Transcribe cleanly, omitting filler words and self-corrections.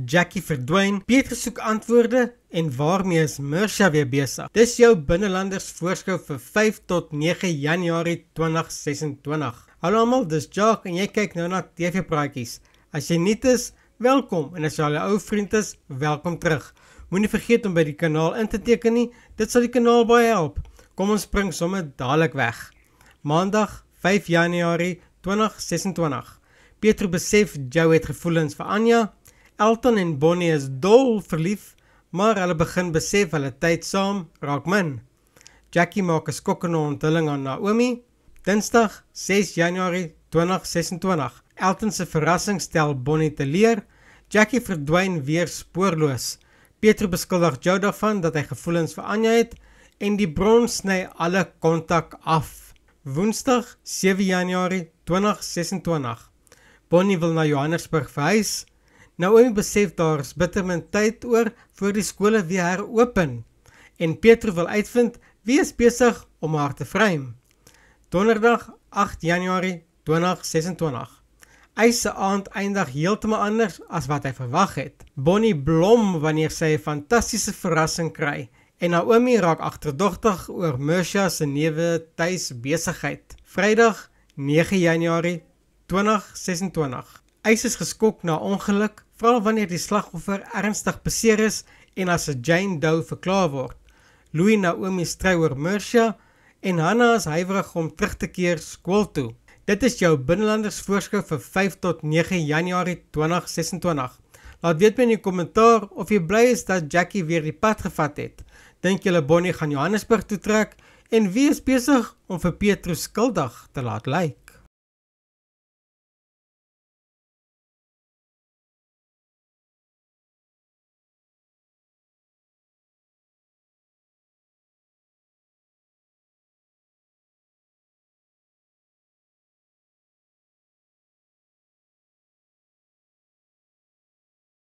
Jackie verdwyn, Petrus soek antwoorde en waarmee is Mersha weer besig? Dis jou binnelanders voorskou vir 5 tot 9 Januarie 2026. Hallo almal, dis Jacques en jy kyk nou na TV Praatjies. As jy nuut is, welkom en as jy al 'n ou vriend is, welkom terug. Moenie vergeet om by die kanaal in te teken nie, dit sal die kanaal baie help. Kom ons spring sommer dadelik weg. Maandag 5 Januarie 2026. Pietro besef Joe het gevoelens vir Anja. Elton en Bonnie is dol verlief, maar hulle begin besef hulle tyd saam raak min. Jackie maak 'n skokkende onthulling aan Naomi. Dinsdag 6 Januarie 2026. Elton se verrassing stel Bonnie teleur. Jackie verdwyn weer spoorloos. Pietro beskuldig Joe daarvan dat hy gevoelens vir Anja het en die bron sny alle kontak af. Woensdag 7 Januarie 2026. Bonnie wil na Johannesburg verhuis. Naomi besef daar is bitter min tyd oor voor die skole weer heropen en Pietro wil uitvind wie is besig om haar te vreem. Donderdag 8 Januarie 2026. Eis se aand eindig heeltemal anders as wat hy verwag het. Bonnie blom wanneer sy 'n fantastiese verrassing kry en Naomi raak agterdogtig oor Mersha se newe tuis besigheid. Vrydag 9 Januarie 2026. Eis is geskok na ongeluk, veral wanneer die slagoffer ernstig beseer is en as 'n Jane Doe verklaar word. Louis Naomi stry oor Mersha en Hannah is huiwerig om terug te keer skool toe. Dit is jou binnelanders voorskou vir 5 tot 9 Januarie 2026. Laat weet my in die kommentaar of jy bly is dat Jackie weer die pad gevat het. Dink julle Bonnie gaan Johannesburg toe trek en wie is besig om vir Petrus skuldig te laat lyk?